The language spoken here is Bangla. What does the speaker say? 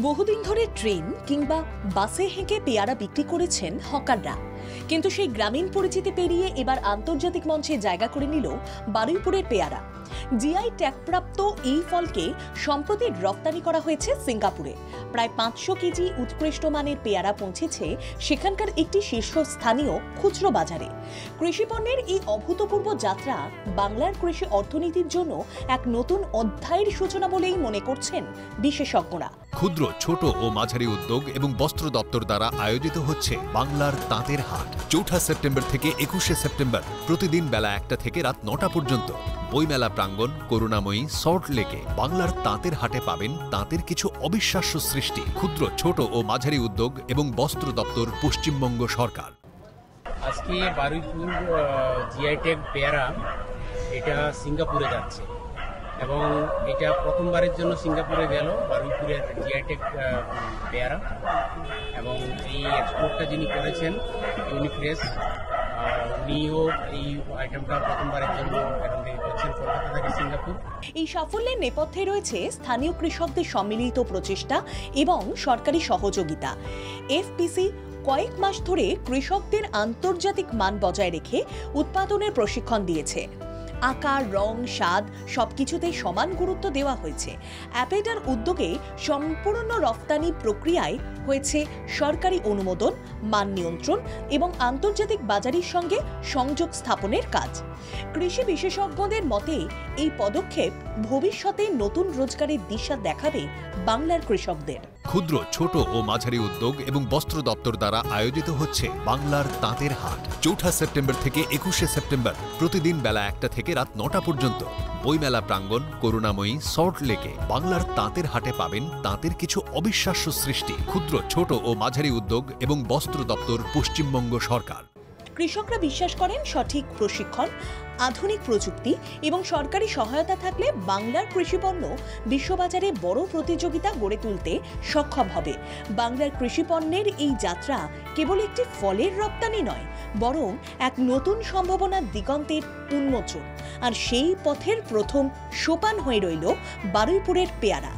বহুদিন ধরে ট্রেন কিংবা বাসে হেঁকে পেয়ারা বিক্রি করেছেন হকাররা, কিন্তু সেই গ্রামীণ পরিচিতি পেরিয়ে এবার আন্তর্জাতিক মঞ্চে জায়গা করে নিল বারুইপুরের পেয়ারা। জিআই ট্যাগপ্রাপ্ত এই ফলকে সম্প্রতি রপ্তানি করা হয়েছে সিঙ্গাপুরে। প্রায় 500 কেজি উৎকৃষ্ট মানের পেয়ারা পৌঁছেছে সেখানকার একটি শীর্ষস্থানীয় খুচরো বাজারে। কৃষিপণ্যের এই অভূতপূর্ব যাত্রা বাংলার কৃষি অর্থনীতির জন্য এক নতুন অধ্যায়ের সূচনা বলেই মনে করছেন বিশেষজ্ঞরা। ক্ষুদ্র, ছোট ও মাঝারি উদ্যোগ এবং বস্ত্র দপ্তর দ্বারা আয়োজিত হচ্ছে বাংলার তাঁতের হাট। 4 সেপ্টেম্বর থেকে 21 সেপ্টেম্বর প্রতিদিন বেলা 1টা থেকে রাত 9টা পর্যন্ত বইমেলা প্রাঙ্গণ করুণাময়ী সল্ট লেকে বাংলার তাঁতের হাটে পাবেন তাঁতের কিছু অবিশ্বাস্য সৃষ্টি। ক্ষুদ্র, ছোট ও মাঝারি উদ্যোগ এবং বস্ত্র দপ্তর, পশ্চিমবঙ্গ সরকার। আজকে বারুইপুর জিআই ট্যাগ পেয়ারা এটা সিঙ্গাপুরে যাচ্ছে এবং এটা প্রথমবারের জন্য সিঙ্গাপুরে গেল বারুইপুরের জিআই ট্যাগ পেয়ারা। এবং এই এক্সপোর্টটা যিনি করেছেন ইউনিফ্রেশ, উনিও এই আইটেমটা প্রথমবারের জন্য এখান থেকে করছেন, কলকাতা থেকে সিঙ্গাপুর। এই সাফল্যের নেপথ্যে রয়েছে স্থানীয় কৃষকদের সম্মিলিত প্রচেষ্টা এবং সরকারি সহযোগিতা। এফপিসি কয়েক মাস ধরে কৃষকদের আন্তর্জাতিক মান বজায় রেখে উৎপাদনের প্রশিক্ষণ দিয়েছে। আকার, রং, স্বাদ সবকিছুতেই সমান গুরুত্ব দেওয়া হয়েছে। অ্যাপেডার উদ্যোগে সম্পূর্ণ রফতানি প্রক্রিয়ায় হয়েছে সরকারি অনুমোদন, মান নিয়ন্ত্রণ এবং আন্তর্জাতিক বাজারের সঙ্গে সংযোগ স্থাপনের কাজ। কৃষি বিশেষজ্ঞদের মতে এই পদক্ষেপ ভবিষ্যতে নতুন রোজগারের দিশা দেখাবে বাংলার কৃষকদের। ক্ষুদ্র, ছোট ও মাঝারি উদ্যোগ এবং বস্ত্র দপ্তর দ্বারা আয়োজিত হচ্ছে বাংলার তাঁতের হাট। 4 সেপ্টেম্বর থেকে 21 সেপ্টেম্বর প্রতিদিন বেলা 1টা থেকে রাত 9টা পর্যন্ত বইমেলা প্রাঙ্গণ করুণাময়ী সল্ট লেকে বাংলার তাঁতের হাটে পাবেন তাঁতের কিছু অবিশ্বাস্য সৃষ্টি। ক্ষুদ্র, ছোট ও মাঝারি উদ্যোগ এবং বস্ত্র দপ্তর, পশ্চিমবঙ্গ সরকার। কৃষকরা বিশ্বাস করেন সঠিক প্রশিক্ষণ, আধুনিক প্রযুক্তি এবং সরকারি সহায়তা থাকলে বাংলার কৃষিপণ্য বিশ্ববাজারে বড় প্রতিযোগিতা গড়ে তুলতে সক্ষম হবে। বাংলার কৃষিপণ্যের এই যাত্রা কেবল একটি ফলের রপ্তানি নয়, বরং এক নতুন সম্ভাবনার দিগন্তের উন্মোচন। আর সেই পথের প্রথম সোপান হয়ে রইল বারুইপুরের পেয়ারা।